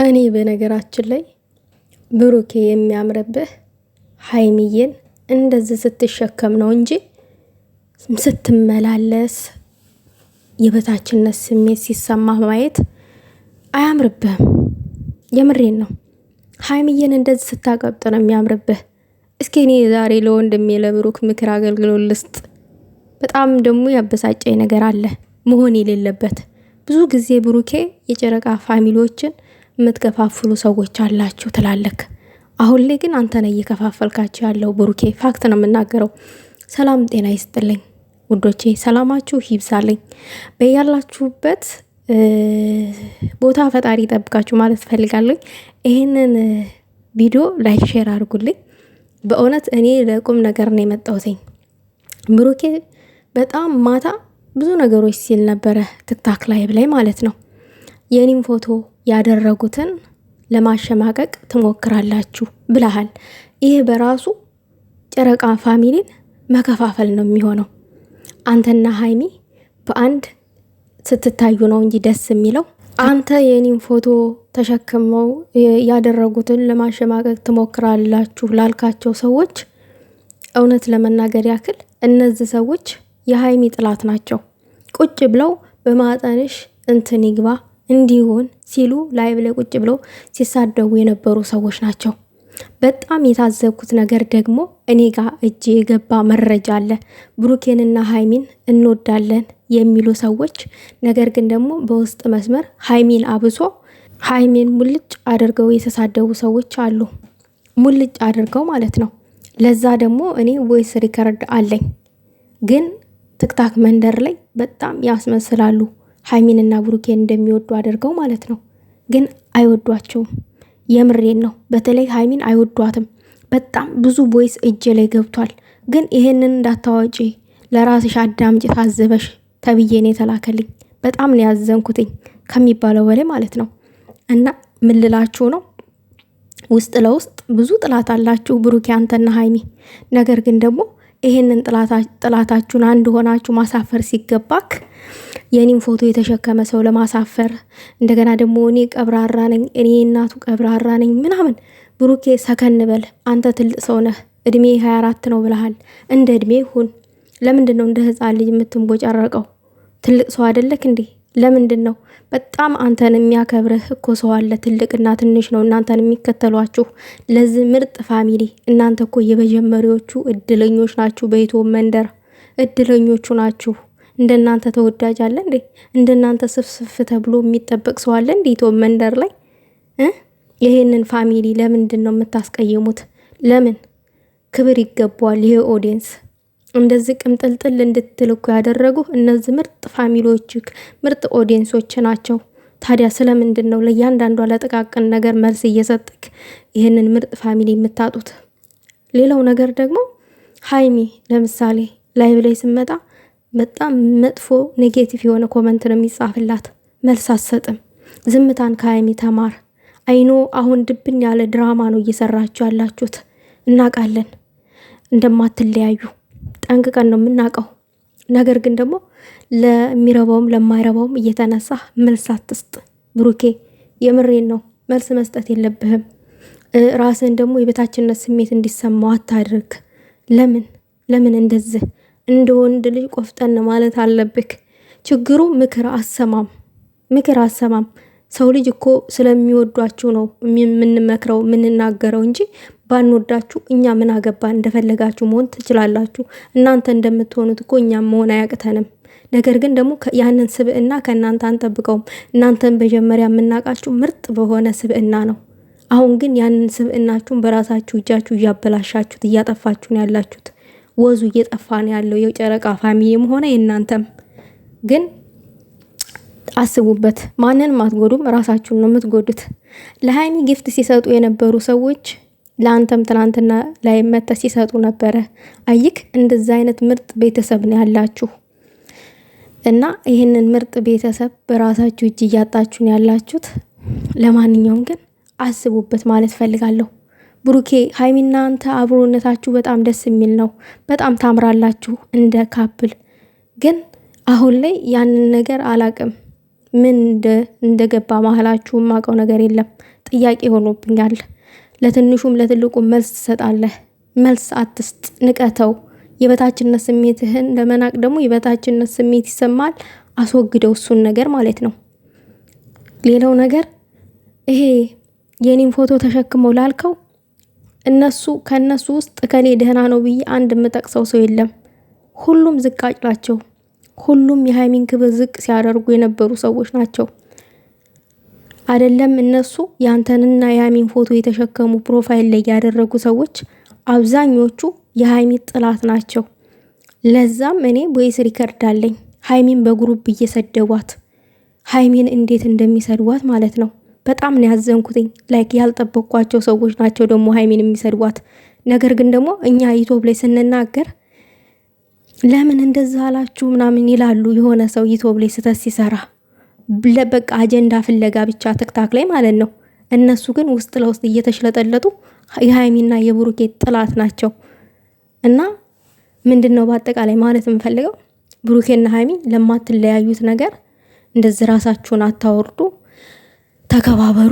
እኔ በነገራችን ላይ ብሩኬ የሚያምርብህ ሀይሚዬን እንደዚህ ስትሸከም ነው እንጂ ስትመላለስ የበታችነት ስሜት ሲሰማ ማየት አያምርብህም። የምሬን ነው። ሀይሚዬን እንደዚህ ስታቀብጥ ነው የሚያምርብህ። እስኪ እኔ ዛሬ ለወንድሜ ለብሩክ ምክር አገልግሎት ልስጥ። በጣም ደግሞ ያበሳጨኝ ነገር አለ መሆን የሌለበት። ብዙ ጊዜ ብሩኬ የጨረቃ ፋሚሊዎችን የምትከፋፍሉ ሰዎች አላችሁ ትላለክ። አሁን ላይ ግን አንተ ነህ እየከፋፈልካቸው ያለው ብሩኬ። ፋክት ነው የምናገረው። ሰላም ጤና ይስጥልኝ ውዶቼ፣ ሰላማችሁ ይብዛልኝ በያላችሁበት ቦታ ፈጣሪ ይጠብቃችሁ ማለት ፈልጋለሁ። ይሄንን ቪዲዮ ላይክ ሼር አድርጉልኝ። በእውነት እኔ ለቁም ነገር ነው የመጣሁት። ብሩኬ በጣም ማታ ብዙ ነገሮች ሲል ነበረ ቲክታክ ላይቭ ላይ ማለት ነው። የኔም ፎቶ ያደረጉትን ለማሸማቀቅ ትሞክራላችሁ ብለሃል። ይህ በራሱ ጨረቃ ፋሚሊን መከፋፈል ነው የሚሆነው። አንተና ሀይሚ በአንድ ስትታዩ ነው እንጂ ደስ የሚለው። አንተ የኔም ፎቶ ተሸክመው ያደረጉትን ለማሸማቀቅ ትሞክራላችሁ ላልካቸው ሰዎች እውነት ለመናገር ያክል እነዚህ ሰዎች የሀይሚ ጥላት ናቸው። ቁጭ ብለው በማጠንሽ እንትን ይግባ እንዲሆን ሲሉ ላይቭ ላይ ቁጭ ብለው ሲሳደቡ የነበሩ ሰዎች ናቸው። በጣም የታዘብኩት ነገር ደግሞ እኔ ጋር እጅ የገባ መረጃ አለ። ብሩኬንና ሀይሚን እንወዳለን የሚሉ ሰዎች ነገር ግን ደግሞ በውስጥ መስመር ሀይሚን አብሶ ሀይሚን ሙልጭ አድርገው የተሳደቡ ሰዎች አሉ። ሙልጭ አድርገው ማለት ነው። ለዛ ደግሞ እኔ ቮይስ ሪከርድ አለኝ። ግን ቲክታክ መንደር ላይ በጣም ያስመስላሉ ሀይሚንና ብሩኬን እንደሚወዱ አድርገው ማለት ነው። ግን አይወዷቸውም። የምሬን ነው። በተለይ ሀይሚን አይወዷትም። በጣም ብዙ ቮይስ እጅ ላይ ገብቷል። ግን ይሄንን እንዳታወጪ ለራስሽ አዳምጪ ታዘበሽ ተብዬ ነው የተላከልኝ። በጣም ነው ያዘንኩትኝ ከሚባለው በላይ ማለት ነው። እና ምን ልላችሁ ነው፣ ውስጥ ለውስጥ ብዙ ጥላት አላችሁ ብሩኬ አንተና ሀይሚ። ነገር ግን ደግሞ ይሄንን ጥላታችሁን አንድ ሆናችሁ ማሳፈር ሲገባክ የኔም ፎቶ የተሸከመ ሰው ለማሳፈር እንደገና ደግሞ እኔ ቀብራራ ነኝ፣ እኔ እናቱ ቀብራራ ነኝ ምናምን። ብሩኬ ሰከን በል አንተ ትልቅ ሰው ነህ። እድሜ 24 ነው ብለሃል። እንደ እድሜ ሁን። ለምንድን ነው እንደ ህፃን ልጅ የምትንቦጫረቀው? ትልቅ ሰው አይደለክ እንዴ? ለምንድን ነው? በጣም አንተን የሚያከብርህ እኮ ሰው አለ። ትልቅና ትንሽ ነው እናንተን የሚከተሏችሁ። ለዚህ ምርጥ ፋሚሊ እናንተ እኮ የመጀመሪያዎቹ እድለኞች ናችሁ። በኢትዮጵያ መንደር እድለኞቹ ናችሁ። እንደናንተ ተወዳጅ አለ እንዴ? እንደናንተ ስፍስፍ ተብሎ የሚጠበቅ ሰው አለ እንዴ ኢትዮጵያ መንደር ላይ? ይሄንን ፋሚሊ ለምንድን ነው የምታስቀየሙት? ለምን? ክብር ይገባዋል ይሄ ኦዲየንስ። እንደዚህ ቅምጥልጥል እንድትልኩ ያደረጉ እነዚህ ምርጥ ፋሚሊዎች ምርጥ ኦዲየንሶች ናቸው። ታዲያ ስለምንድን ነው ለእያንዳንዷ ለጥቃቅን ነገር መልስ እየሰጥክ ይህንን ምርጥ ፋሚሊ የምታጡት? ሌላው ነገር ደግሞ ሀይሚ ለምሳሌ ላይቭ ላይ ስመጣ በጣም መጥፎ ኔጌቲቭ የሆነ ኮመንት ነው የሚጻፍላት። መልስ አትሰጥም። ዝምታን ከሀይሚ ተማር። አይኖ አሁን ድብን ያለ ድራማ ነው እየሰራችሁ ያላችሁት። እናውቃለን እንደማትለያዩ ጠንቅቀን ነው የምናውቀው። ነገር ግን ደግሞ ለሚረባውም ለማይረባውም እየተነሳ መልስ አትስጥ ብሩኬ። የምሬን ነው። መልስ መስጠት የለብህም። ራስን ደግሞ የበታችነት ስሜት እንዲሰማው አታድርግ። ለምን እንደዚህ እንደ ወንድ ልጅ ቆፍጠን ማለት አለብክ። ችግሩ ምክር አሰማም። ሰው ልጅ እኮ ስለሚወዷችሁ ነው የምንመክረው የምንናገረው እንጂ ባንወዳችሁ እኛ ምን አገባን? እንደፈለጋችሁ መሆን ትችላላችሁ። እናንተ እንደምትሆኑት እኮ እኛም መሆን አያቅተንም። ነገር ግን ደግሞ ያንን ስብዕና ከእናንተ አንጠብቀውም። እናንተን በመጀመሪያ የምናውቃችሁ ምርጥ በሆነ ስብዕና ነው። አሁን ግን ያንን ስብዕናችሁን በራሳችሁ እጃችሁ እያበላሻችሁት እያጠፋችሁ ነው ያላችሁት። ወዙ እየጠፋ ነው ያለው የጨረቃ ፋሚሊም ሆነ የእናንተም። ግን አስቡበት። ማንንም አትጎዱም፣ ራሳችሁን ነው የምትጎዱት። ለሀይሚ ጊፍት ሲሰጡ የነበሩ ሰዎች ለአንተም ትናንትና ላይ መተህ ሲሰጡ ነበረ። አይክ እንደዛ አይነት ምርጥ ቤተሰብ ነው ያላችሁ እና ይህንን ምርጥ ቤተሰብ በራሳችሁ እጅ እያጣችሁ ነው ያላችሁት። ለማንኛውም ግን አስቡበት ማለት ፈልጋለሁ። ብሩኬ ሀይሚና አንተ አብሮነታችሁ በጣም ደስ የሚል ነው። በጣም ታምራላችሁ እንደ ካፕል። ግን አሁን ላይ ያንን ነገር አላቅም። ምን እንደገባ መሀላችሁ ማቀው ነገር የለም። ጥያቄ ሆኖብኛል። ለትንሹም ለትልቁም መልስ ትሰጣለህ። መልስ አትስጥ፣ ንቀተው። የበታችነት ስሜትህን ለመናቅ ደግሞ የበታችነት ስሜት ይሰማል። አስወግደው እሱን ነገር ማለት ነው። ሌላው ነገር ይሄ የኔን ፎቶ ተሸክመው ላልከው ከነሱ ውስጥ ከሌ ደህና ነው ብዬ አንድ የምጠቅሰው ሰው የለም። ሁሉም ዝቃጭ ናቸው። ሁሉም የሃይሚን ክብር ዝቅ ሲያደርጉ የነበሩ ሰዎች ናቸው። አይደለም እነሱ ያንተንና የሃይሚን ፎቶ የተሸከሙ ፕሮፋይል ላይ ያደረጉ ሰዎች አብዛኞቹ የሃይሚ ጥላት ናቸው። ለዛም እኔ ቦይስ ሪከርድ አለኝ። ሃይሚን በግሩፕ እየሰደቧት ሃይሚን እንዴት እንደሚሰድቧት ማለት ነው። በጣም ነው ያዘንኩትኝ። ላይክ ያልጠበቅኳቸው ሰዎች ናቸው ደግሞ ሃይሚን የሚሰድቧት። ነገር ግን ደግሞ እኛ ዩቲዩብ ላይ ስንናገር ለምን እንደዛ አላችሁ ምናምን ይላሉ። የሆነ ሰው ዩቲዩብ ላይ ስተት ሲሰራ በቃ አጀንዳ ፍለጋ ብቻ ትክታክ ላይ ማለት ነው። እነሱ ግን ውስጥ ለውስጥ እየተሽለጠለጡ የሃይሚና የብሩኬ ጥላት ናቸው። እና ምንድነው በአጠቃላይ ማለት የምፈልገው ብሩኬና ሃይሚ ለማትለያዩት ነገር እንደዚህ ራሳችሁን አታወርዱ፣ ተከባበሩ።